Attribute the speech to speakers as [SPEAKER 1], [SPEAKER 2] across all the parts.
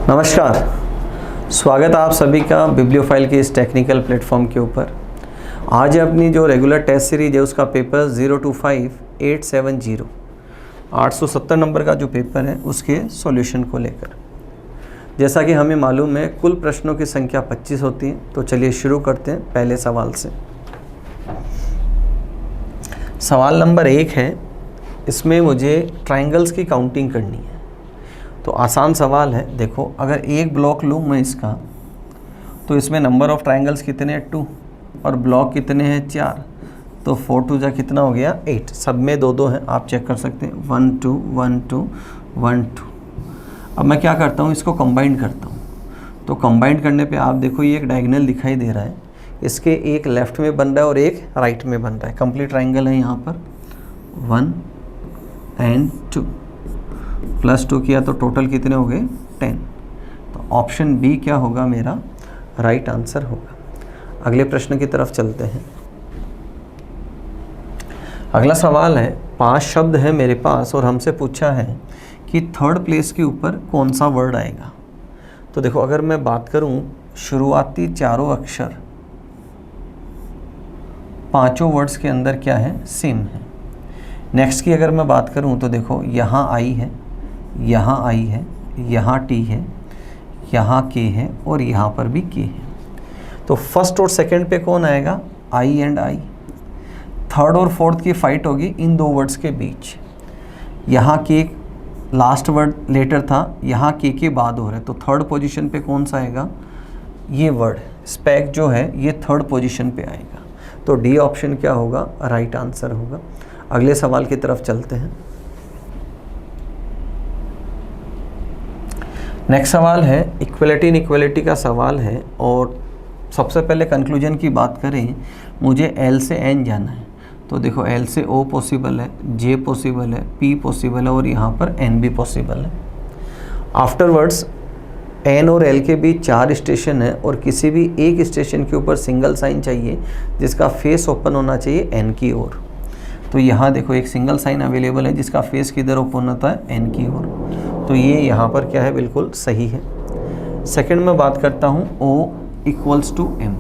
[SPEAKER 1] नमस्कार, स्वागत है आप सभी का बिब्लियोफाइल के इस टेक्निकल प्लेटफॉर्म के ऊपर। आज अपनी जो रेगुलर टेस्ट सीरीज है उसका पेपर 025870 870 नंबर का जो पेपर है उसके सॉल्यूशन को लेकर। जैसा कि हमें मालूम है कुल प्रश्नों की संख्या 25 होती है, तो चलिए शुरू करते हैं पहले सवाल से। सवाल नंबर 1 है, इसमें मुझे ट्रायंगल्स की काउंटिंग करनी है। तो आसान सवाल है। देखो, अगर एक ब्लॉक लूँ मैं इसका, तो इसमें नंबर ऑफ़ ट्रायंगल्स कितने हैं 2 और ब्लॉक कितने हैं 4, तो 4 2 जा कितना हो गया 8। सब में 2 हैं, आप चेक कर सकते हैं 1 2 1 2 1 2। अब मैं क्या करता हूँ, इसको कंबाइन करता हूँ। तो कंबाइन करने पे आप देखो ये एक डायगोनल दिखाई दे रहा है, इसके एक लेफ़्ट में बन रहा है और एक राइट में बन रहा है। कंप्लीट ट्रायंगल है यहाँ पर 1 and 2 +2 किया तो टोटल कितने हो गए 10। तो ऑप्शन बी क्या होगा, मेरा राइट आंसर होगा। अगले प्रश्न की तरफ चलते हैं। अगला सवाल है, 5 शब्द हैं मेरे पास और हमसे पूछा है कि थर्ड प्लेस के ऊपर कौन सा वर्ड आएगा। तो देखो, अगर मैं बात करूं शुरुआती चारों अक्षर पांचों वर्ड्स के अंदर क्या है, सेम है। नेक्स्ट की अगर मैं बात करूं तो देखो, यहाँ आई है, यहाँ आई है, यहाँ टी है, यहाँ के है और यहाँ पर भी के है। तो फर्स्ट और सेकंड पे कौन आएगा, आई एंड आई। थर्ड और फोर्थ की फाइट होगी इन 2 वर्ड्स के बीच। यहाँ के लास्ट वर्ड लेटर था, यहाँ के बाद हो रहा है, तो थर्ड पोजीशन पे कौन सा आएगा, ये वर्ड स्पैक जो है ये थर्ड पोजीशन पे आएगा। तो डी ऑप्शन क्या होगा, राइट आंसर होगा। अगले सवाल की तरफ चलते हैं। नेक्स्ट सवाल है, इक्वलिटी इनइक्वलिटी का सवाल है और सबसे पहले कंक्लूजन की बात करें, मुझे एल से एन जाना है। तो देखो, एल से ओ पॉसिबल है, जे पॉसिबल है, पी पॉसिबल है और यहाँ पर एन भी पॉसिबल है। आफ्टरवर्ड्स एन और एल के बीच 4 स्टेशन है और किसी भी एक स्टेशन के ऊपर सिंगल साइन चाहिए जिसका फेस ओपन होना चाहिए एन की ओर। तो यहाँ देखो एक सिंगल साइन अवेलेबल है जिसका फेस किधर ओपन होता है, एन की ओर। तो ये यहाँ पर क्या है, बिल्कुल सही है। सेकंड में बात करता हूँ O = M।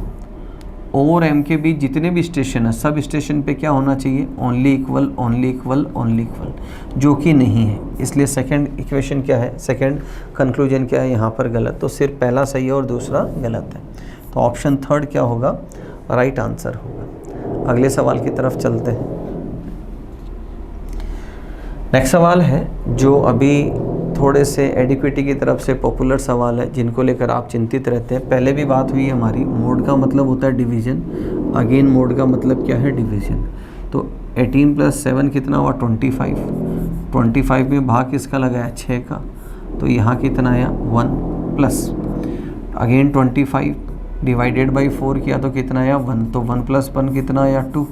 [SPEAKER 1] O और M के बीच जितने भी स्टेशन है सब स्टेशन पे क्या होना चाहिए, only equal only equal only equal, जो कि नहीं है। इसलिए सेकंड इक्वेशन क्या है, सेकंड कंक्लूजन क्या है, यहाँ पर गलत। तो सिर्फ पहला सही है और दूसरा गलत है। तो ऑप्शन थर्ड क्या होगा, राइट आंसर होगा। अगले सवाल की तरफ चलते हैं। नेक्स्ट सवाल है जो अभी थोड़े से एडिक्विटी की तरफ से पॉपुलर सवाल है, जिनको लेकर आप चिंतित रहते हैं। पहले भी बात हुई है हमारी, मोड का मतलब होता है डिवीज़न, अगेन मोड का मतलब क्या है, डिवीज़न। तो 18 + 7 कितना हुआ 25। 25 में भाग किसका लगाया, 6 का। तो यहाँ कितना आया 1 प्लस अगेन 25 डिवाइडेड बाई 4 किया तो कितना आया 1। तो 1 + 1 कितना आया 2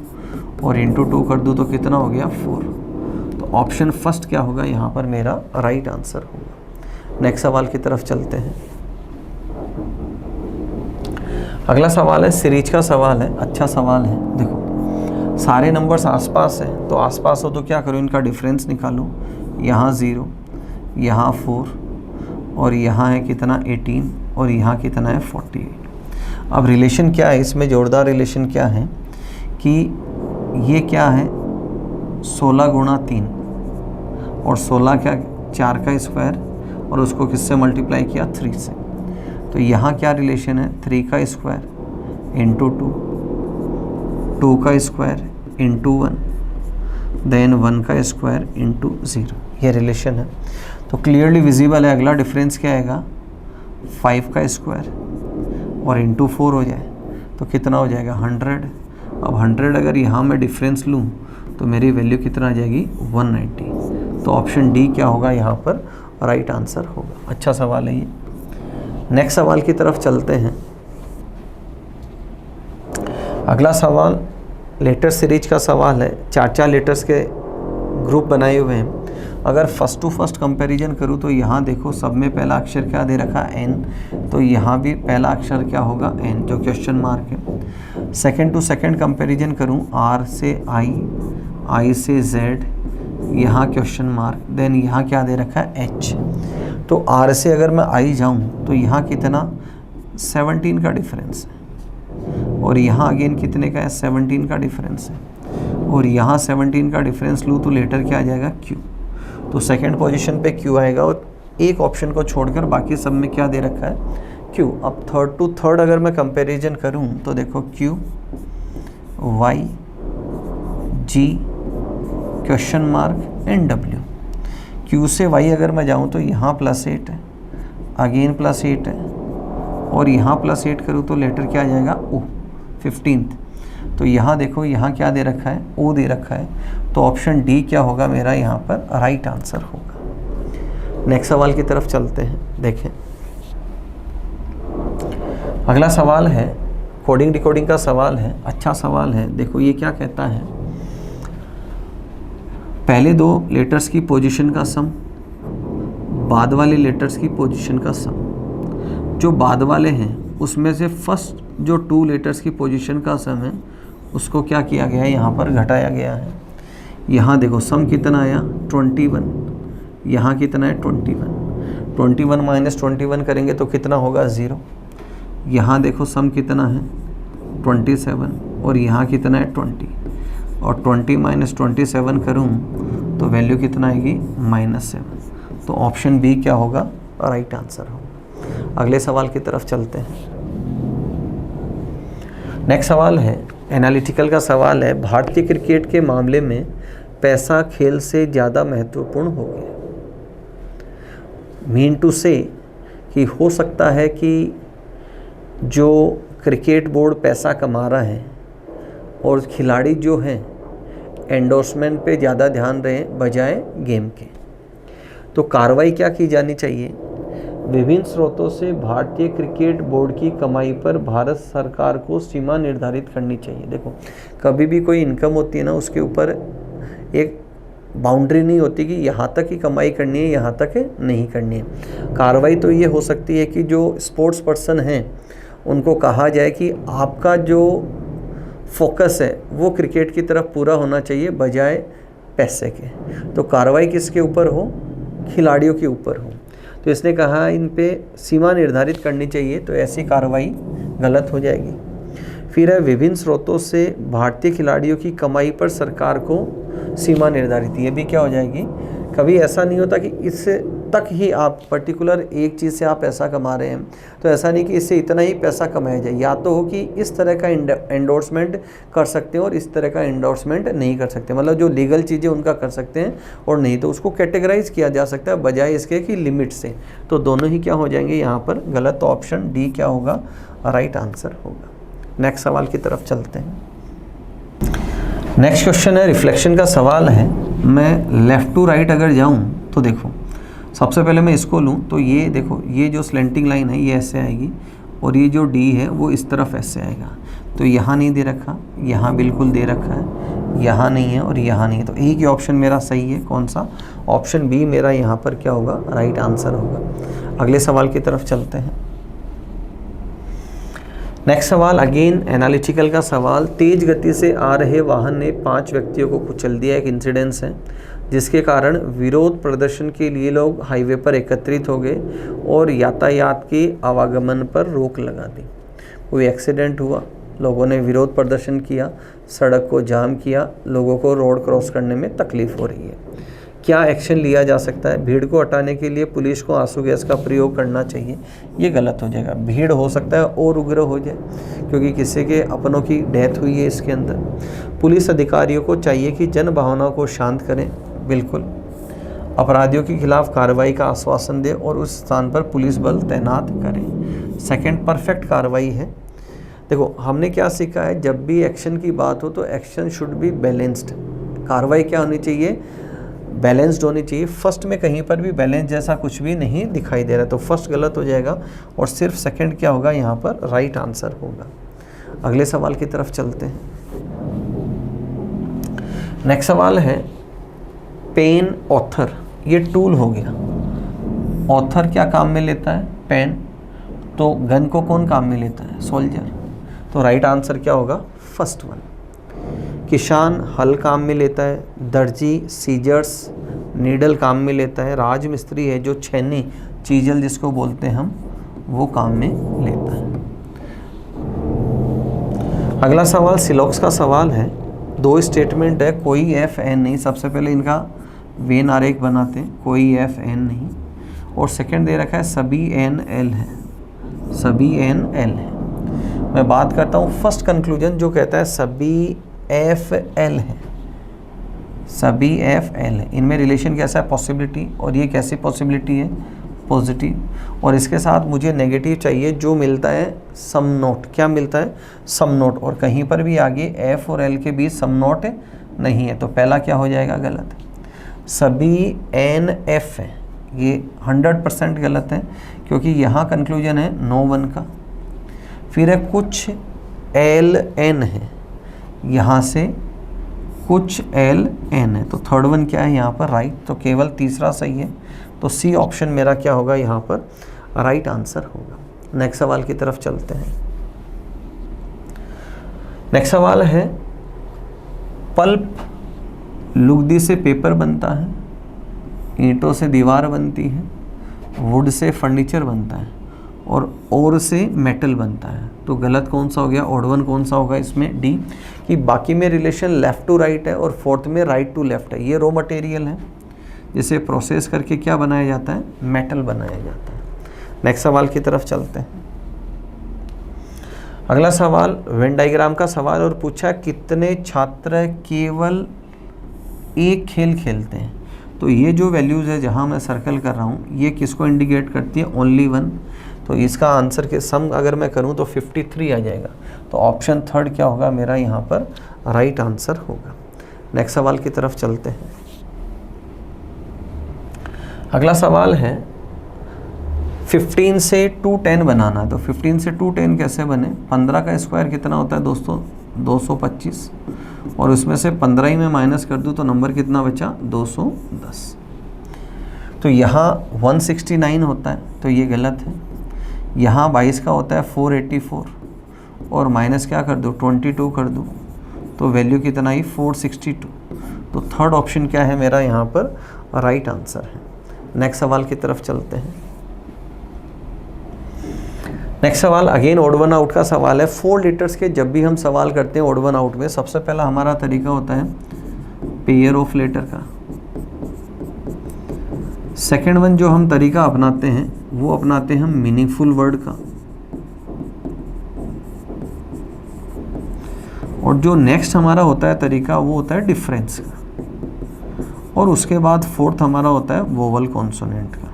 [SPEAKER 1] और इंटू 2 कर दूँ तो कितना हो गया 4। ऑप्शन फर्स्ट क्या होगा, यहाँ पर मेरा राइट आंसर होगा। नेक्स्ट सवाल की तरफ चलते हैं। अगला सवाल है, सीरीज का सवाल है, अच्छा सवाल है। देखो, सारे नंबर्स आसपास है, तो आसपास हो तो क्या करूँ, इनका डिफरेंस निकालो। यहाँ 0, यहाँ 4 और यहाँ है कितना 18 और यहाँ कितना है 48। अब रिलेशन क्या है इसमें, जोरदार रिलेशन क्या है कि ये क्या है 16 × 3 और 16 क्या 4 का स्क्वायर और उसको किससे मल्टीप्लाई किया 3 से। तो यहाँ क्या रिलेशन है, 3 का स्क्वायर इंटू 2, 2 का स्क्वायर इंटू 1, देन 1 का स्क्वायर इंटू 0, ये रिलेशन है। तो क्लियरली विजिबल है। अगला डिफरेंस क्या आएगा, 5 का स्क्वायर और इंटू 4 हो जाए तो कितना हो जाएगा 100। अब 100 अगर यहाँ मैं डिफरेंस लूँ तो मेरी वैल्यू कितना आ जाएगी 190। तो ऑप्शन डी क्या होगा, यहाँ पर राइट आंसर होगा। अच्छा सवाल है ये। नेक्स्ट सवाल की तरफ चलते हैं। अगला सवाल लेटर सीरीज का सवाल है। 4 लेटर्स के ग्रुप बनाए हुए हैं। अगर फर्स्ट टू फर्स्ट कंपैरिजन करूँ तो यहाँ देखो सब में पहला अक्षर क्या दे रखा है एन, तो यहाँ भी पहला अक्षर क्या होगा एन, जो क्वेश्चन मार्क है। सेकंड टू सेकंड कंपैरिजन करूँ आर से आई, आई से जेड, यहाँ क्वेश्चन मार्क, देन यहाँ क्या दे रखा है एच। तो R से अगर मैं I जाऊँ तो यहाँ कितना 17 का डिफरेंस है, और यहाँ अगेन कितने का है 17 का डिफरेंस है, और यहाँ 17 का डिफरेंस लूँ तो लेटर क्या आ जाएगा Q। तो सेकंड पोजीशन पे Q आएगा, और एक ऑप्शन को छोड़कर बाकी सब में क्या दे रखा है Q। अब थर्ड टू थर्ड अगर मैं कंपैरिजन करूँ तो देखो Q Y G question mark and W। Q से Y अगर मैं जाऊँ तो यहाँ +8 है, अगेन +8 है, और यहाँ +8 करूँ तो लेटर क्या आ जाएगा O 15th। तो यहाँ देखो यहाँ क्या दे रखा है O दे रखा है, तो ऑप्शन डी क्या होगा मेरा यहाँ पर राइट आंसर होगा। नेक्स्ट सवाल की तरफ चलते हैं। देखें अगला सवाल है कोडिंग डिकोडिंग का सवाल है, अच्छा सवाल है। देखो ये क्या कहता है, पहले दो लेटर्स की पोजीशन का सम, बाद वाले लेटर्स की पोजीशन का सम। जो बाद वाले हैं उसमें से फर्स्ट जो 2 लेटर्स की पोजीशन का सम है उसको क्या किया गया है, यहाँ पर घटाया गया है। यहाँ देखो सम कितना आया 21, यहाँ कितना है 21, 21 माइनस 21 करेंगे तो कितना होगा 0। यहाँ देखो सम कितना है 27, और यहाँ कितना है 20, और 20 माइनस 27 करूँ तो वैल्यू कितना आएगी -7। तो ऑप्शन बी क्या होगा राइट आंसर होगा। अगले सवाल की तरफ चलते हैं। नेक्स्ट सवाल है एनालिटिकल का सवाल है, भारतीय क्रिकेट के मामले में पैसा खेल से ज़्यादा महत्वपूर्ण हो गया। मीन टू से कि हो सकता है कि जो क्रिकेट बोर्ड पैसा कमा रहा है और खिलाड़ी जो हैं एंडोर्समेंट पे ज़्यादा ध्यान रहे बजाय गेम के, तो कार्रवाई क्या की जानी चाहिए, विभिन्न स्रोतों से भारतीय क्रिकेट बोर्ड की कमाई पर भारत सरकार को सीमा निर्धारित करनी चाहिए। देखो कभी भी कोई इनकम होती है ना, उसके ऊपर एक बाउंड्री नहीं होती कि यहाँ तक ही कमाई करनी है, यहाँ तक नहीं करनी है। कार्रवाई तो ये हो सकती है कि जो स्पोर्ट्स पर्सन हैं उनको कहा जाए कि आपका जो फोकस है वो क्रिकेट की तरफ पूरा होना चाहिए बजाय पैसे के। तो कार्रवाई किसके ऊपर हो, खिलाड़ियों के ऊपर हो। तो इसने कहा इन पे सीमा निर्धारित करनी चाहिए, तो ऐसी कार्रवाई गलत हो जाएगी। फिर है विभिन्न स्रोतों से भारतीय खिलाड़ियों की कमाई पर सरकार को सीमा निर्धारित, ये भी क्या हो जाएगी। कभी ऐसा नहीं होता कि इससे तक ही आप पर्टिकुलर एक चीज़ से आप पैसा कमा रहे हैं, तो ऐसा नहीं कि इससे इतना ही पैसा कमाया जाए। या तो हो कि इस तरह का एंडोर्समेंट कर सकते हैं और इस तरह का एंडोर्समेंट नहीं कर सकते, मतलब जो लीगल चीज़ें उनका कर सकते हैं और नहीं तो उसको कैटेगराइज किया जा सकता है बजाय इसके कि लिमिट से। तो दोनों ही क्या हो जाएंगे यहाँ पर गलत। तो ऑप्शन डी क्या होगा राइट आंसर होगा। नेक्स्ट सवाल की तरफ चलते हैं। नेक्स्ट क्वेश्चन है रिफ्लेक्शन का सवाल है। मैं लेफ़्ट टू राइट अगर जाऊँ तो देखो सबसे पहले मैं इसको लूँ तो ये देखो ये जो स्लेंटिंग लाइन है ये ऐसे आएगी, और ये जो डी है वो इस तरफ ऐसे आएगा। तो यहाँ नहीं दे रखा, यहाँ बिल्कुल दे रखा है, यहाँ नहीं है और यहाँ नहीं है। तो एक ही ऑप्शन मेरा सही है, कौन सा, ऑप्शन बी मेरा यहाँ पर क्या होगा राइट आंसर होगा। अगले सवाल की तरफ चलते हैं। नेक्स्ट सवाल अगेन एनालिटिकल का सवाल। तेज गति से आ रहे वाहन ने 5 व्यक्तियों को कुचल दिया। एक इंसिडेंस है जिसके कारण विरोध प्रदर्शन के लिए लोग हाईवे पर एकत्रित हो गए और यातायात के आवागमन पर रोक लगा दी। कोई एक्सीडेंट हुआ, लोगों ने विरोध प्रदर्शन किया, सड़क को जाम किया, लोगों को रोड क्रॉस करने में तकलीफ हो रही है। क्या एक्शन लिया जा सकता है? भीड़ को हटाने के लिए पुलिस को आंसू गैस का प्रयोग करना चाहिए। ये गलत हो जाएगा। भीड़ हो सकता है और उग्र हो जाए क्योंकि किसी के अपनों की डेथ हुई है इसके अंदर। पुलिस अधिकारियों को चाहिए कि जन भावनाओं को शांत करें, बिल्कुल अपराधियों के खिलाफ कार्रवाई का आश्वासन दें और उस स्थान पर पुलिस बल तैनात करें। सेकंड परफेक्ट कार्रवाई है। देखो हमने क्या सीखा है, जब भी एक्शन की बात हो तो एक्शन शुड बी बैलेंस्ड। कार्रवाई क्या होनी चाहिए, बैलेंस्ड होनी चाहिए। फर्स्ट में कहीं पर भी बैलेंस जैसा कुछ भी नहीं दिखाई दे रहा, तो फर्स्ट गलत हो जाएगा और सिर्फ सेकंड क्या होगा यहाँ पर राइट आंसर होगा। अगले सवाल की तरफ चलते हैं। नेक्स्ट सवाल है पेन ऑथर, ये टूल हो गया। ऑथर क्या काम में लेता है, पेन। तो गन को कौन काम में लेता है, सोल्जर। तो राइट आंसर क्या होगा फर्स्ट वन। किसान हल काम में लेता है, दर्जी सीजर्स नीडल काम में लेता है, राजमिस्त्री है जो छेनी चीजल जिसको बोलते हैं हम, वो काम में लेता है। अगला सवाल सिलॉक्स का सवाल है। 2 स्टेटमेंट है, कोई एफ एन नहीं। सबसे पहले इनका वेन आरेख बनाते हैं, कोई एफ एन नहीं। और सेकंड दे रखा है सभी एन एल है, सभी एन एल है। मैं बात करता हूँ फर्स्ट कंक्लूजन जो कहता है सभी एफ एल है, सभी एफ एल है। इनमें रिलेशन कैसा है? पॉसिबिलिटी। और ये कैसी पॉसिबिलिटी है? पॉजिटिव। और इसके साथ मुझे नेगेटिव चाहिए जो मिलता है सम नोट। क्या मिलता है? सम नोट। और कहीं पर भी आगे एफ और एल के बीच सम नोट नहीं है, तो पहला क्या हो जाएगा? गलत। सभी एन एफ है, ये 100% गलत है, क्योंकि यहाँ कंक्लूजन है नो वन का। फिर है कुछ एल एन है, यहाँ से कुछ एल एन है, तो थर्ड वन क्या है यहाँ पर? राइट। तो केवल तीसरा सही है, तो सी ऑप्शन मेरा क्या होगा यहाँ पर? राइट आंसर होगा। नेक्स्ट सवाल की तरफ चलते हैं। नेक्स्ट सवाल है, पल्प लुगदी से पेपर बनता है, ईंटों से दीवार बनती है, वुड से फर्नीचर बनता है, और ओर से मेटल बनता है। तो गलत कौन सा हो गया? ऑड वन कौन सा होगा इसमें? डी। कि बाकी में रिलेशन लेफ़्ट टू राइट है और फोर्थ में राइट टू लेफ़्ट है। ये रॉ मटेरियल है जिसे प्रोसेस करके क्या बनाया जाता है? मेटल बनाया जाता है। नेक्स्ट सवाल की तरफ चलते हैं। अगला सवाल वेन डायग्राम का सवाल और पूछा कितने छात्र केवल एक खेल खेलते हैं। तो ये जो वैल्यूज़ है जहाँ मैं सर्कल कर रहा हूँ, ये किसको इंडिकेट करती है? Only one. तो इसका आंसर के सम अगर मैं करूँ तो 53 आ जाएगा। तो ऑप्शन थर्ड क्या होगा मेरा यहाँ पर? राइट आंसर होगा। नेक्स्ट सवाल की तरफ चलते हैं। अगला सवाल है 15 से 210 बनाना। तो 15 से 210 कैसे बने? 15 का स्क्वायर कितना होता है दोस्तों? 225। और उसमें से 15 ही में माइनस कर दूँ तो नंबर कितना बचा? 210। तो यहाँ 169 होता है, तो ये गलत है। यहाँ 22 का होता है 484, और माइनस क्या कर दूँ? 22 कर दूँ, तो वैल्यू कितना ही? 462। तो थर्ड ऑप्शन क्या है मेरा यहाँ पर? राइट आंसर है। नेक्स्ट सवाल की तरफ चलते हैं। नेक्स्ट सवाल अगेन ऑड वन आउट का सवाल है। 4 लीटर्स के जब भी हम सवाल करते हैं ऑड वन आउट में, सबसे पहला हमारा तरीका होता है पेयर ऑफ लेटर का। सेकेंड वन जो हम तरीका अपनाते हैं वो अपनाते हैं हम मीनिंगफुल वर्ड का। और जो नेक्स्ट हमारा होता है तरीका वो होता है डिफरेंस का। और उसके बाद फोर्थ हमारा होता है वोवल कॉन्सोनेंट का।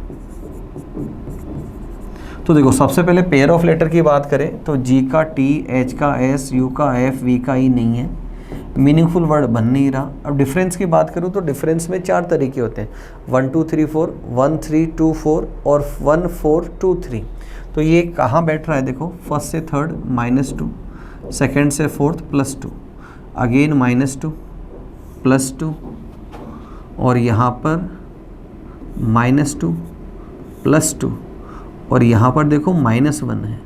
[SPEAKER 1] तो देखो सबसे पहले पेयर ऑफ लेटर की बात करें तो जी का टी, एच का एस, यू का एफ, वी का ई नहीं है, मीनिंगफुल वर्ड बन नहीं रहा। अब डिफरेंस की बात करूँ तो डिफरेंस में 4 तरीके होते हैं, 1 2 3 4, 1 3 2 4 और 1 4 2 3। तो ये कहाँ बैठ रहा है? देखो फर्स्ट से थर्ड -2, सेकेंड से फोर्थ +2, अगेन -2 +2, और यहाँ पर -2 +2, और यहाँ पर देखो -1 है।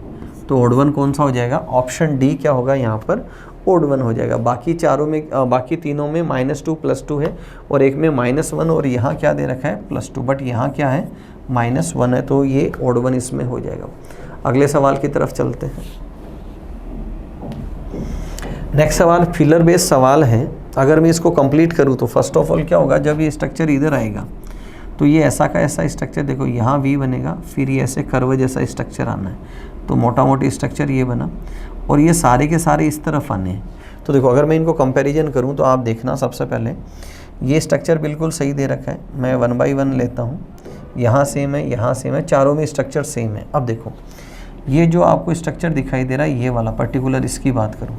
[SPEAKER 1] तो ऑड वन कौन सा हो जाएगा? ऑप्शन डी क्या होगा यहाँ पर? ऑड वन हो जाएगा। बाकी चारों में बाकी तीनों में -2 +2 है, और एक में -1, और यहाँ क्या दे रखा है? +2, बट यहाँ क्या है? -1 है, तो ये ऑड वन इसमें हो जाएगा। अगले सवाल की तरफ चलते हैं। नेक्स्ट सवाल फिलर बेस्ड सवाल है। अगर मैं इसको कंप्लीट करूँ तो फर्स्ट ऑफ ऑल क्या होगा? जब ये स्ट्रक्चर इधर आएगा तो ये ऐसा का ऐसा स्ट्रक्चर, देखो यहाँ वी बनेगा, फिर ये ऐसे कर्व जैसा स्ट्रक्चर आना है, तो मोटा मोटी स्ट्रक्चर ये बना, और ये सारे के सारे इस तरफ आने हैं। तो देखो अगर मैं इनको कंपैरिजन करूँ तो आप देखना, सबसे पहले ये स्ट्रक्चर बिल्कुल सही दे रखा है। मैं 1 बाई 1 लेता हूँ, यहाँ सेम है, यहाँ सेम है, चारों में स्ट्रक्चर सेम है। अब देखो ये जो आपको स्ट्रक्चर दिखाई दे रहा है, ये वाला पर्टिकुलर इसकी बात करूँ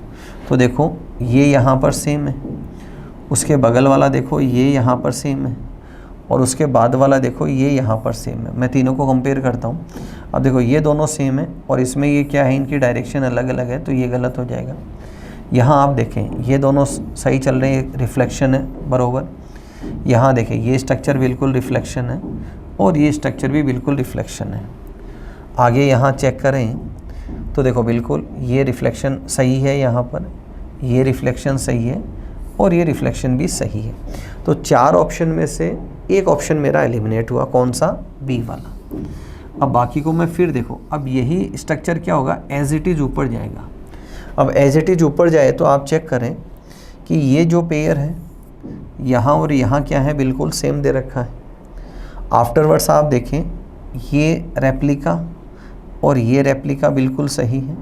[SPEAKER 1] तो देखो ये यहाँ पर सेम है, उसके बगल वाला देखो ये यहाँ पर सेम है, और उसके बाद वाला देखो ये यहाँ पर सेम है। मैं तीनों को कंपेयर करता हूँ। अब देखो ये दोनों सेम है, और इसमें ये क्या है? इनकी डायरेक्शन अलग अलग है, तो ये गलत हो जाएगा। यहाँ आप देखें ये दोनों सही चल रहे हैं, रिफ्लेक्शन है बरोबर। यहाँ देखें ये स्ट्रक्चर बिल्कुल रिफ्लेक्शन है, और ये स्ट्रक्चर भी बिल्कुल रिफ्लेक्शन है। आगे यहाँ चेक करें तो देखो बिल्कुल ये रिफ्लेक्शन सही है, यहाँ पर ये रिफ्लेक्शन सही है, और ये रिफ्लेक्शन भी सही है। तो 4 ऑप्शन में से एक ऑप्शन मेरा एलिमिनेट हुआ, कौन सा? बी वाला। अब बाकी को मैं फिर देखो, अब यही स्ट्रक्चर क्या होगा, एज इट इज़ ऊपर जाएगा। अब एज इट इज़ ऊपर जाए तो आप चेक करें कि ये जो पेयर है यहाँ और यहाँ क्या है, बिल्कुल सेम दे रखा है। आफ्टरवर्ड्स आप देखें, ये रेप्लिका और ये रेप्लिका बिल्कुल सही है,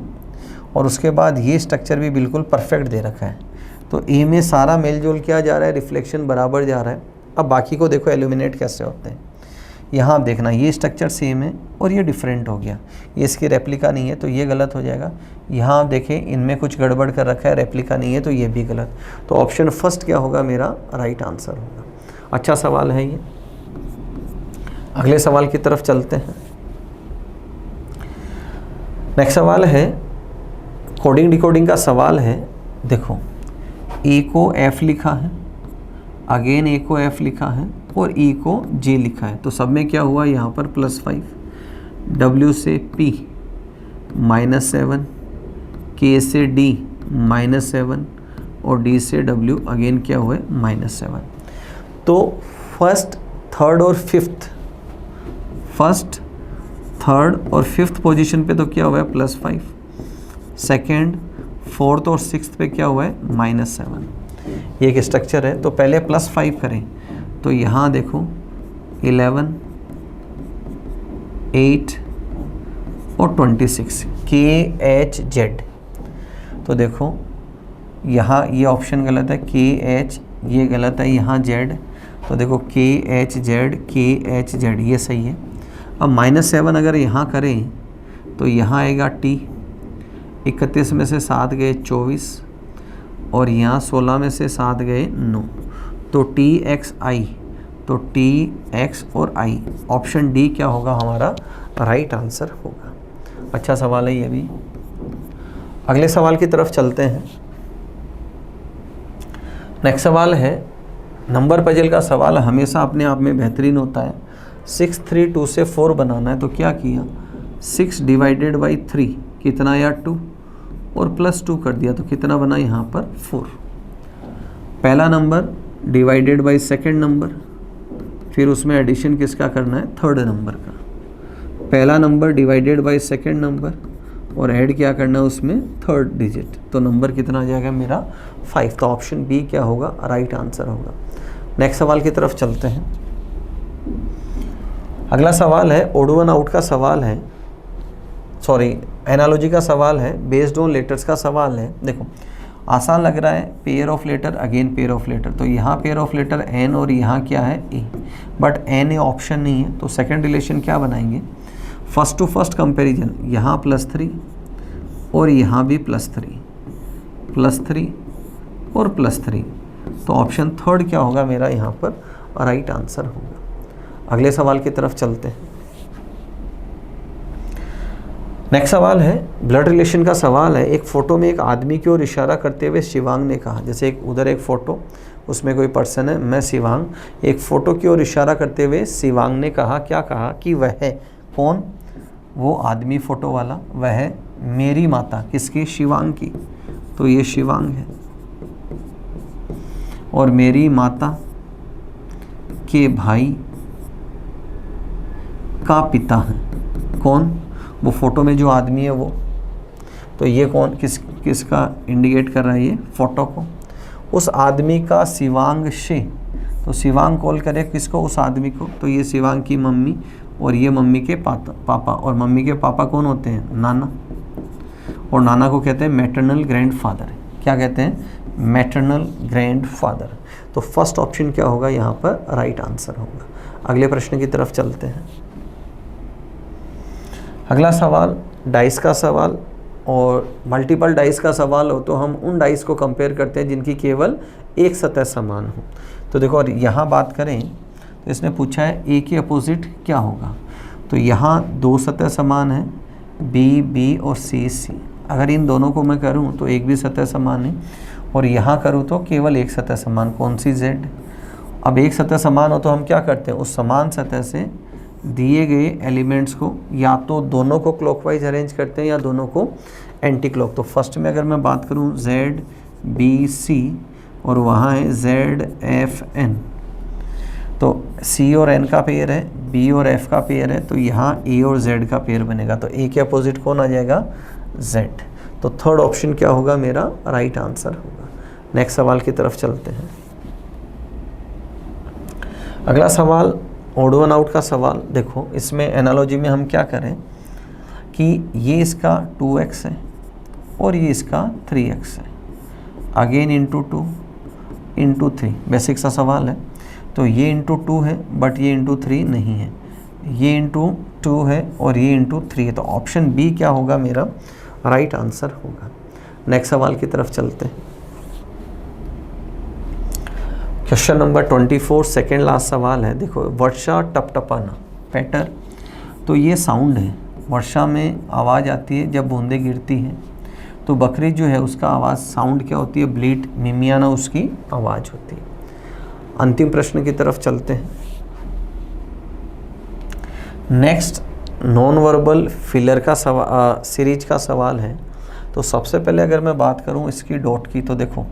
[SPEAKER 1] और उसके बाद ये स्ट्रक्चर भी बिल्कुल परफेक्ट दे रखा है। तो ए में सारा मेल जोल क्या जा रहा है, रिफ्लेक्शन बराबर जा रहा है। अब बाकी को देखो एल्यूमिनेट कैसे होते हैं। यहाँ आप देखना, ये स्ट्रक्चर सेम है और ये डिफरेंट हो गया, ये इसकी रेप्लिका नहीं है तो ये गलत हो जाएगा। यहाँ आप देखें, इनमें कुछ गड़बड़ कर रखा है, रेप्लिका नहीं है तो ये भी गलत। तो ऑप्शन फर्स्ट क्या होगा, मेरा राइट आंसर होगा। अच्छा सवाल है ये। अगले सवाल की तरफ चलते हैं। नेक्स्ट सवाल है कोडिंग डिकोडिंग का सवाल है। देखो, ए को एफ लिखा है, अगेन ए को एफ लिखा है और ई को जे लिखा है। तो सब में क्या हुआ, यहाँ पर +5, W से P -7, K से D -7 और D से W अगेन क्या हुआ है, -7। तो फर्स्ट, थर्ड और फिफ्थ पोजीशन पे तो क्या हुआ है, +5। सेकेंड, फोर्थ और सिक्स्थ पे क्या हुआ है, -7। ये एक स्ट्रक्चर है। तो पहले +5 करें, तो यहाँ देखो 11, 8 और 26, KHZ। तो देखो यहाँ ये ऑप्शन गलत है, KH ये गलत है, यहाँ Z। तो देखो KHZ ये सही है। अब -7 अगर यहाँ करें तो यहाँ आएगा T, 31 में से 7 गए 24 और यहाँ 16 में से 7 गए 9, तो TXI, तो TX और I, ऑप्शन डी क्या होगा हमारा राइट आंसर होगा। अच्छा सवाल है ये भी। अगले सवाल की तरफ चलते हैं। नेक्स्ट सवाल है, नंबर पजल का सवाल हमेशा अपने आप में बेहतरीन होता है। 6, 3, 2 से 4 बनाना है, तो क्या किया, 6 / 3 कितना या 2 और +2 कर दिया, तो कितना बना यहाँ पर 4। पहला number divided by second number, फिर उसमें एडिशन किसका करना है, थर्ड नंबर का। पहला number divided by second number और ऐड क्या करना है उसमें, थर्ड डिजिट। तो नंबर कितना आ जाएगा मेरा 5। तो ऑप्शन बी क्या होगा, राइट आंसर होगा। नेक्स्ट सवाल की तरफ चलते हैं। अगला सवाल है ओड वन आउट का सवाल है, सॉरी एनालॉजी का सवाल है, बेस्ड ऑन लेटर्स का सवाल है। देखो आसान लग रहा है, pair of letter again pair of letter, तो यहाँ पेयर ऑफ लेटर एन और यहाँ क्या है ए, बट एन ए ऑप्शन नहीं है। तो सेकंड रिलेशन क्या बनाएंगे, फर्स्ट टू फर्स्ट कंपैरिजन, यहाँ +3 और यहाँ भी +3 और +3, तो ऑप्शन थर्ड क्या होगा मेरा यहाँ पर राइट आंसर होगा। अगले सवाल की तरफ चलते हैं। नेक्स्ट सवाल है ब्लड रिलेशन का सवाल है। एक फ़ोटो में एक आदमी की ओर इशारा करते हुए शिवांग ने कहा, जैसे एक उधर एक फ़ोटो, उसमें कोई पर्सन है, मैं शिवांग, एक फ़ोटो की ओर इशारा करते हुए शिवांग ने कहा, क्या कहा कि वह है कौन, वो आदमी फ़ोटो वाला, वह है मेरी माता, किसकी, शिवांग की। तो ये शिवांग है और मेरी माता के भाई का पिता है, कौन, वो फ़ोटो में जो आदमी है वो। तो ये कौन, किसका इंडिकेट कर रहा है, ये फ़ोटो को, उस आदमी का शिवांग से। तो शिवांग कॉल करे किसको, उस आदमी को। तो ये शिवांग की मम्मी और ये मम्मी के पापा, और मम्मी के पापा कौन होते हैं, नाना, और नाना को कहते हैं मैटरनल ग्रैंडफादर। क्या कहते हैं, मैटरनल ग्रैंडफादर। तो फर्स्ट ऑप्शन क्या होगा यहाँ पर राइट आंसर होगा। अगले प्रश्न की तरफ चलते हैं। अगला सवाल डाइस का सवाल, और मल्टीपल डाइस का सवाल हो तो हम उन डाइस को कंपेयर करते हैं जिनकी केवल एक सतह समान हो। तो देखो और यहाँ बात करें तो इसने पूछा है ए के अपोजिट क्या होगा, तो यहाँ 2 सतह समान है, बी और सी। अगर इन दोनों को मैं करूँ तो एक भी सतह समान है, और यहाँ करूँ तो केवल एक सतह समान, कौन सी, जेड। अब एक सतह समान हो तो हम क्या करते हैं, उस समान सतह से दिए गए एलिमेंट्स को या तो दोनों को क्लॉकवाइज अरेंज करते हैं या दोनों को एंटी क्लॉक। तो फर्स्ट में अगर मैं बात करूं ZBC और वहाँ है ZFN, तो C और N का पेयर है, B और F का पेयर है, तो यहाँ A और Z का पेयर बनेगा। तो A के अपोजिट कौन आ जाएगा? Z। तो थर्ड ऑप्शन क्या होगा? मेरा राइट आंसर होगा। नेक्स्ट सवाल की तरफ चलते हैं। अगला सवाल ओड वन आउट का सवाल। देखो इसमें एनालॉजी में हम क्या करें कि ये इसका 2x है और ये इसका 3x है, अगेन इंटू 2 इंटू 3, बेसिक सा सवाल है। तो ये इंटू 2 है बट ये इंटू 3 नहीं है, ये इंटू 2 है और ये इंटू 3 है। तो ऑप्शन बी क्या होगा? मेरा राइट आंसर होगा। नेक्स्ट सवाल की तरफ चलते हैं। क्वेश्चन नंबर 24 सेकेंड लास्ट सवाल है। देखो वर्षा टपटपाना पैटर, तो ये साउंड है। वर्षा में आवाज़ आती है जब बूंदें गिरती हैं, तो बकरी जो है उसका आवाज़ साउंड क्या होती है? ब्लीट, मिमियाना उसकी आवाज़ होती है। अंतिम प्रश्न की तरफ चलते हैं। नेक्स्ट नॉन वर्बल फिलर का सीरीज का सवाल है। तो सबसे पहले अगर मैं बात करूं इसकी डॉट की, तो देखो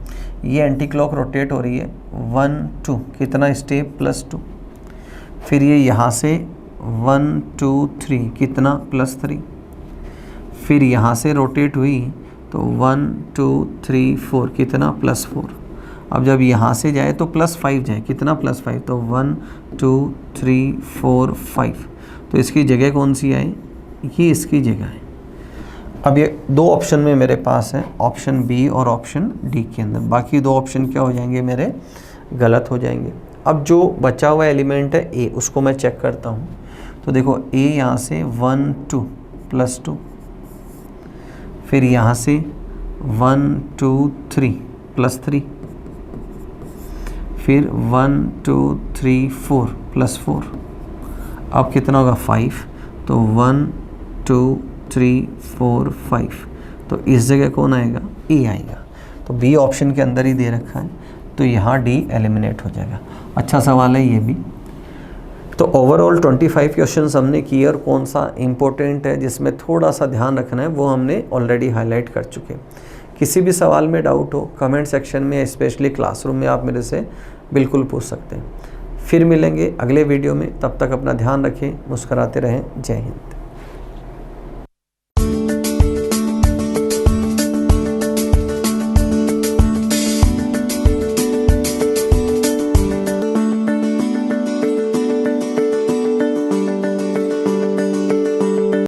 [SPEAKER 1] ये एंटी क्लॉक रोटेट हो रही है 1 2, कितना स्टेप? +2। फिर ये यहाँ से 1 2 3, कितना? +3। फिर यहाँ से रोटेट हुई तो 1 2 3 4, कितना? +4। अब जब यहाँ से जाए तो +5 जाए, कितना? +5। तो 1 2 3 4 5, तो इसकी जगह कौन सी आए? ये इसकी जगह है। अब ये दो ऑप्शन में मेरे पास है, ऑप्शन बी और ऑप्शन डी के अंदर। बाकी दो ऑप्शन क्या हो जाएंगे? मेरे गलत हो जाएंगे। अब जो बचा हुआ एलिमेंट है ए, उसको मैं चेक करता हूँ। तो देखो ए यहाँ से 1 2 +2, फिर यहाँ से 1 2 3 +3, फिर 1 2 3 4 +4। अब कितना होगा? 5। तो 1 2 3 4 5, तो इस जगह कौन आएगा? ए आएगा। तो बी ऑप्शन के अंदर ही दे रखा है, तो यहाँ डी एलिमिनेट हो जाएगा। अच्छा सवाल है ये भी। तो ओवरऑल 25 क्वेश्चंस हमने किए, और कौन सा इंपॉर्टेंट है जिसमें थोड़ा सा ध्यान रखना है वो हमने ऑलरेडी हाईलाइट कर चुके हैं। किसी भी सवाल में डाउट हो कमेंट सेक्शन में, स्पेशली क्लासरूम में आप मेरे से बिल्कुल पूछ सकते हैं। फिर मिलेंगे अगले वीडियो में, तब तक अपना ध्यान रखें, मुस्कुराते रहें। जय हिंद।